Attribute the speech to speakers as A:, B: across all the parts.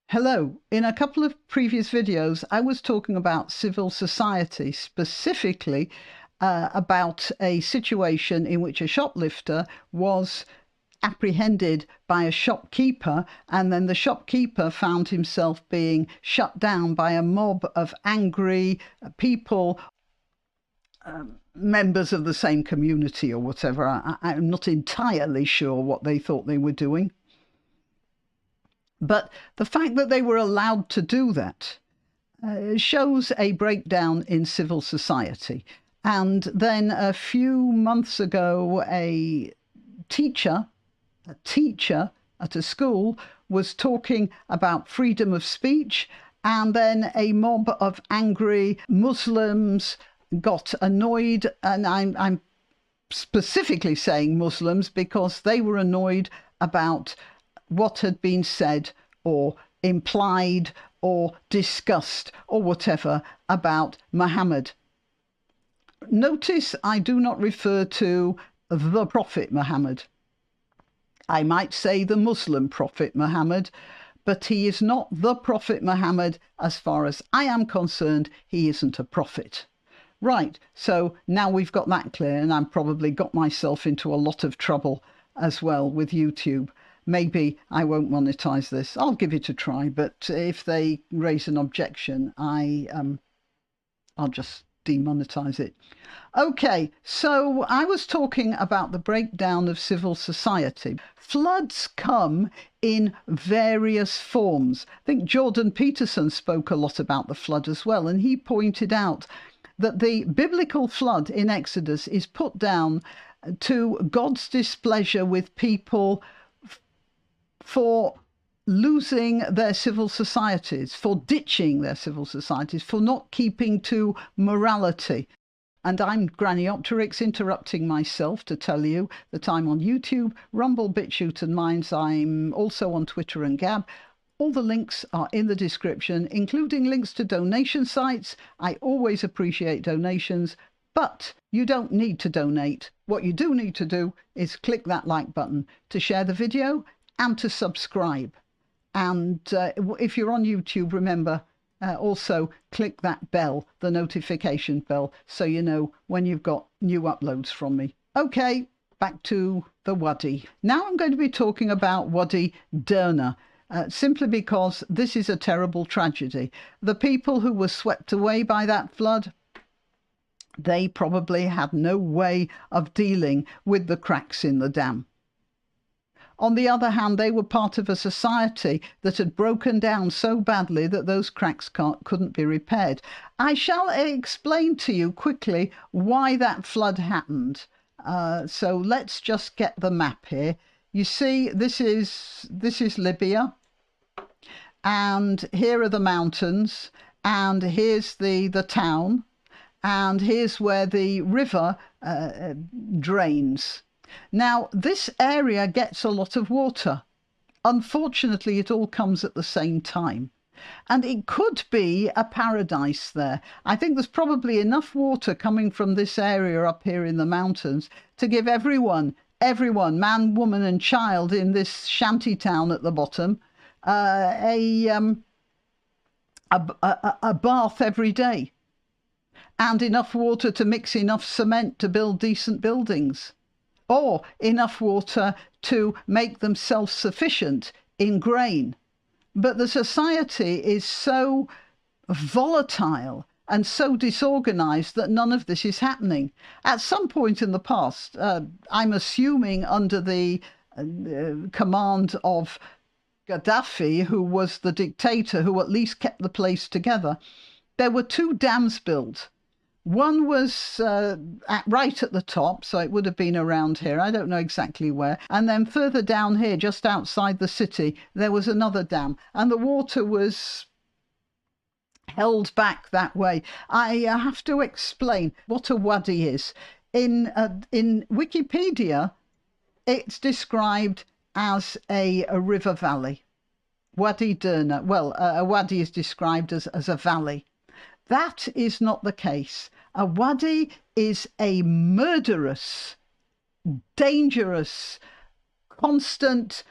A: Hello. In a couple of previous videos, I was talking about civil society, specifically about a situation in which a shoplifter was apprehended by a shopkeeper, and then the shopkeeper found himself being shut down by a mob of angry people, members of the same community or whatever. I'm not entirely sure what they thought they were doing. But the fact that they were allowed to do that shows a breakdown in civil society. And then a few months ago, a teacher at a school was talking about freedom of speech, and then a mob of angry Muslims got annoyed, and I'm specifically saying Muslims because they were annoyed about what had been said or implied or discussed or whatever about Muhammad. Notice I do not refer to the Prophet Muhammad. I might say the Muslim Prophet Muhammad, but he is not the Prophet Muhammad as far as I am concerned. He isn't a prophet. Right, so now we've got that clear, and I've probably got myself into a lot of trouble as well with YouTube. Maybe I won't monetize this. I'll give it a try, but if they raise an objection, I'll just demonetize it. Okay, so I was talking about the breakdown of civil society. Floods come in various forms. I think Jordan Peterson spoke a lot about the flood as well, and he pointed out that the biblical flood in Exodus is put down to God's displeasure with people for losing their civil societies, for ditching their civil societies, for not keeping to morality. And I'm Grannyopteryx, interrupting myself to tell you that I'm on YouTube, Rumble, BitChute and Minds. I'm also on Twitter and Gab. All the links are in the description, including links to donation sites. I always appreciate donations, but you don't need to donate. What you do need to do is click that like button to share the video and to subscribe. And if you're on YouTube, remember, also click that bell, the notification bell, so you know when you've got new uploads from me. Okay, back to the Wadi. Now I'm going to be talking about Wadi Derna, simply because this is a terrible tragedy. The people who were swept away by that flood, they probably had no way of dealing with the cracks in the dam. On the other hand, they were part of a society that had broken down so badly that those cracks couldn't be repaired. I shall explain to you quickly why that flood happened. So let's just get the map here. You see, this is Libya, and here are the mountains, and here's the town, and here's where the river drains. Now, this area gets a lot of water. Unfortunately, it all comes at the same time. And it could be a paradise there. I think there's probably enough water coming from this area up here in the mountains to give everyone, man, woman and child in this shanty town at the bottom, a bath every day. And enough water to mix enough cement to build decent buildings. Or enough water to make them self-sufficient in grain. But the society is so volatile and so disorganized that none of this is happening. At some point in the past, I'm assuming under the command of Gaddafi, who was the dictator who at least kept the place together, there were 2 dams built. One was right at the top, so it would have been around here. I don't know exactly where. And then further down here, just outside the city, there was another dam. And the water was held back that way. I have to explain what a wadi is. In Wikipedia, it's described as a river valley. Wadi Derna. Well, a wadi is described as a valley. That is not the case. A wadi is a murderous, dangerous, constant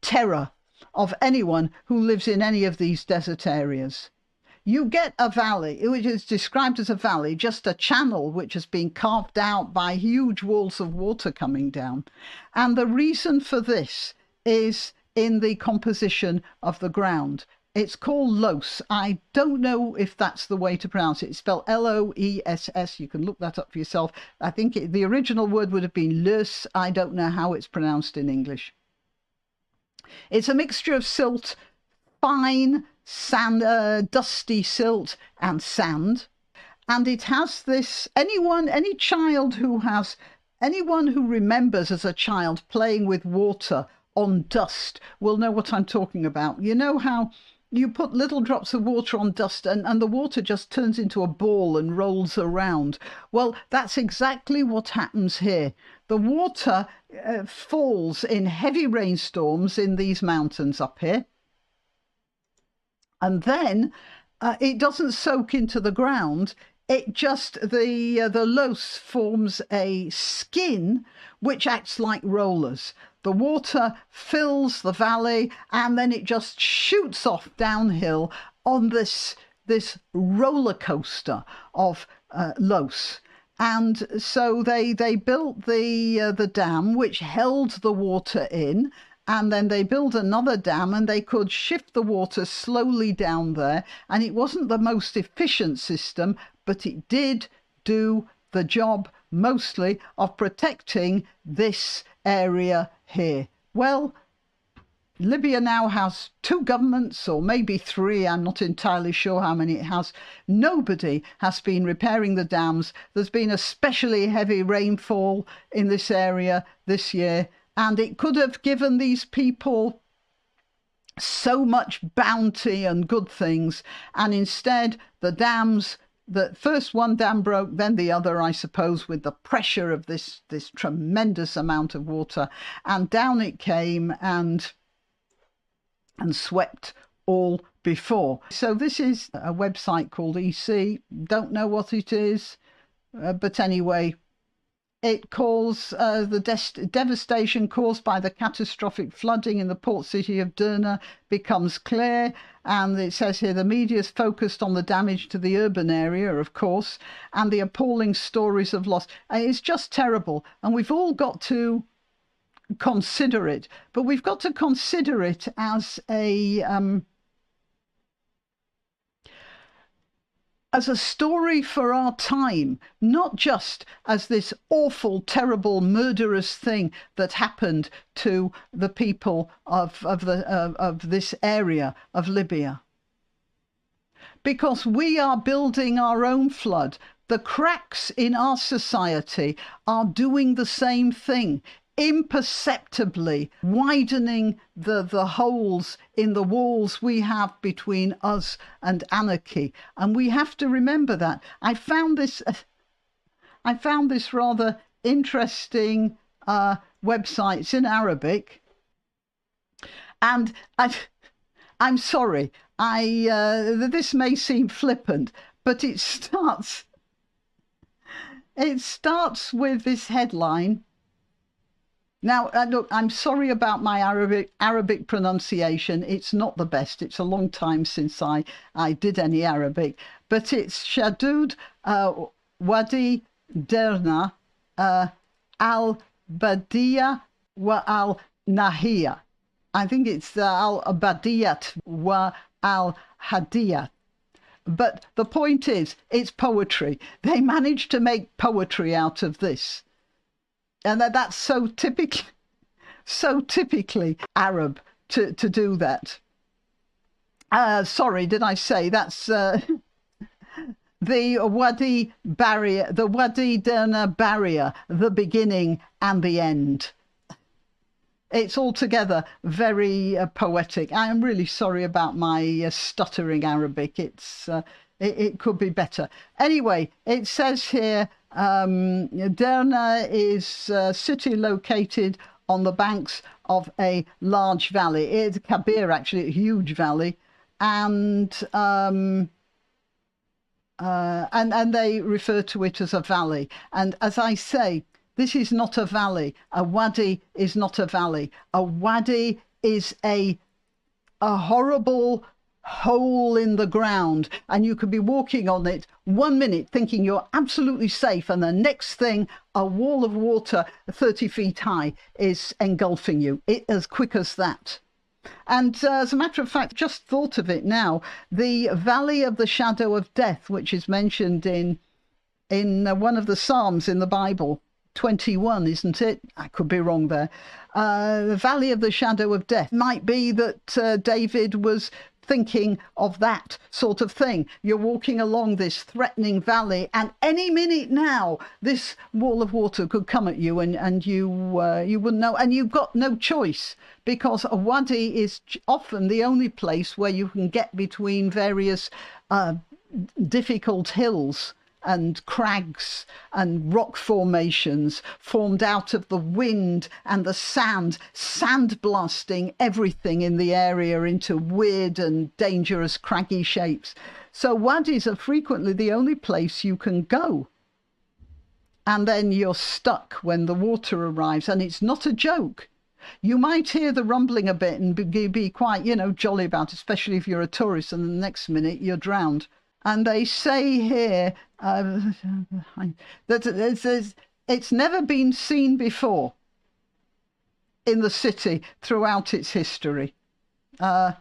A: terror of anyone who lives in any of these desert areas. You get a valley, which is described as a valley, just a channel which has been carved out by huge walls of water coming down. And the reason for this is in the composition of the ground. It's called loess. I don't know if that's the way to pronounce it. It's spelled L-O-E-S-S. You can look that up for yourself. I think the original word would have been loess. I don't know how it's pronounced in English. It's a mixture of silt, fine sand, dusty silt and sand. And it has this, anyone who remembers as a child playing with water on dust will know what I'm talking about. You know how you put little drops of water on dust and the water just turns into a ball and rolls around. Well, that's exactly what happens here. The water falls in heavy rainstorms in these mountains up here. And then it doesn't soak into the ground. It just, the loess forms a skin which acts like rollers. The water fills the valley and then it just shoots off downhill on this roller coaster of loess. And so they built the dam which held the water in, and then they built another dam and they could shift the water slowly down there. And it wasn't the most efficient system, but it did do the job mostly of protecting this area here. Well, Libya now has 2 governments, or maybe 3, I'm not entirely sure how many it has. Nobody has been repairing the dams. There's been especially heavy rainfall in this area this year, and it could have given these people so much bounty and good things, and instead the dams, the first one dam broke, then the other, I suppose, with the pressure of this tremendous amount of water, and down it came and swept all before. So this is a website called EC. Don't know what it is, but anyway, it calls the devastation caused by the catastrophic flooding in the port city of Derna becomes clear. And it says here the media is focused on the damage to the urban area, of course, and the appalling stories of loss. It's just terrible. And we've all got to consider it, but we've got to consider it as a story for our time, not just as this awful, terrible, murderous thing that happened to the people of this area of Libya. Because we are building our own flood. The cracks in our society are doing the same thing, imperceptibly widening the holes in the walls we have between us and anarchy. And we have to remember that. I found this rather interesting website. It's in Arabic, and I'm sorry, this may seem flippant, but it starts with this headline. Now, look, I'm sorry about my Arabic pronunciation. It's not the best. It's a long time since I did any Arabic. But it's Shadud Wadi Derna al-Badiyah wa al-Nahiyah. I think it's al-Badiyat wa al-Hadiyat. But the point is, it's poetry. They managed to make poetry out of this. And that's so typically Arab to do that. Sorry, did I say that's the Wadi barrier, the Wadi Derna barrier, the beginning and the end. It's altogether very poetic. I am really sorry about my stuttering Arabic. It could be better. Anyway, it says here, Derna is a city located on the banks of a large valley. It's Kabir, actually, a huge valley, and they refer to it as a valley. And as I say, this is not a valley. A wadi is not a valley. A wadi is a a horrible hole in the ground, and you could be walking on it 1 minute thinking you're absolutely safe, and the next thing, a wall of water 30 feet high is engulfing you, as quick as that. And as a matter of fact, just thought of it now, the valley of the shadow of death, which is mentioned in one of the Psalms in the Bible, 21, isn't it? I could be wrong there. The valley of the shadow of death might be that David was thinking of that sort of thing. You're walking along this threatening valley, and any minute now this wall of water could come at you, and you wouldn't know, and you've got no choice, because a wadi is often the only place where you can get between various difficult hills and crags and rock formations formed out of the wind and the sand blasting everything in the area into weird and dangerous craggy shapes. So wadis are frequently the only place you can go. And then you're stuck when the water arrives, and it's not a joke. You might hear the rumbling a bit and be quite, jolly about it, especially if you're a tourist, and the next minute you're drowned. And they say here that it's never been seen before in the city throughout its history. The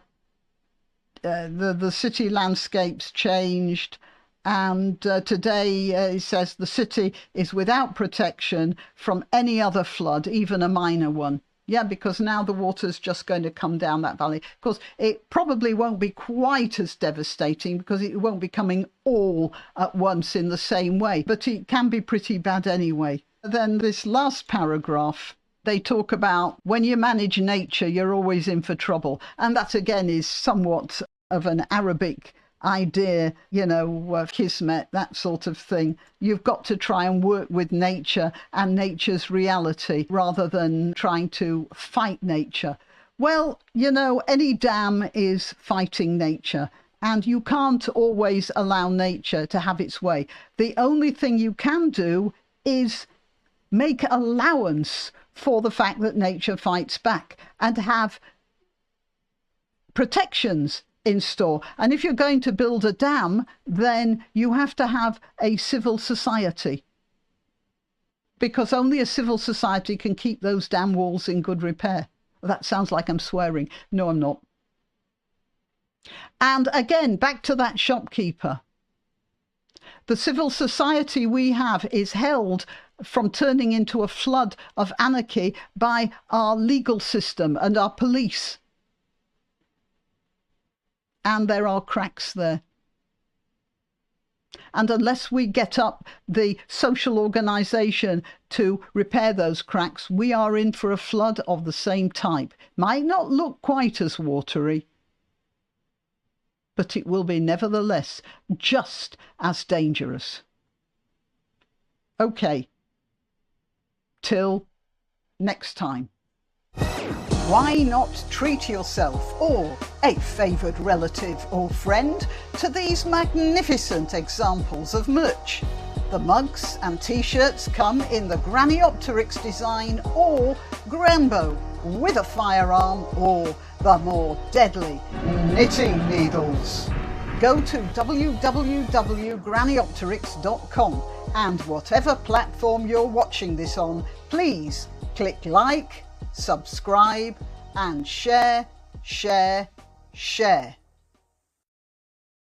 A: city landscape's changed, and today it says the city is without protection from any other flood, even a minor one. Yeah, because now the water's just going to come down that valley. Of course, it probably won't be quite as devastating because it won't be coming all at once in the same way, but it can be pretty bad anyway. Then this last paragraph, they talk about when you manage nature, you're always in for trouble. And that again is somewhat of an Arabic idea, kismet, that sort of thing. You've got to try and work with nature and nature's reality rather than trying to fight nature. Well, any dam is fighting nature, and you can't always allow nature to have its way. The only thing you can do is make allowance for the fact that nature fights back and have protections in store. And if you're going to build a dam, then you have to have a civil society, because only a civil society can keep those dam walls in good repair. That sounds like I'm swearing. No, I'm not. And again, back to that shopkeeper. The civil society we have is held from turning into a flood of anarchy by our legal system and our police. And there are cracks there. And unless we get up the social organisation to repair those cracks, we are in for a flood of the same type. Might not look quite as watery, but it will be nevertheless just as dangerous. Okay, till next time. Why not treat yourself or a favoured relative or friend to these magnificent examples of merch? The mugs and t-shirts come in the Graniopteryx design or Granbo with a firearm or the more deadly knitting needles. Go to www.graniopteryx.com, and whatever platform you're watching this on, please click like, subscribe and share.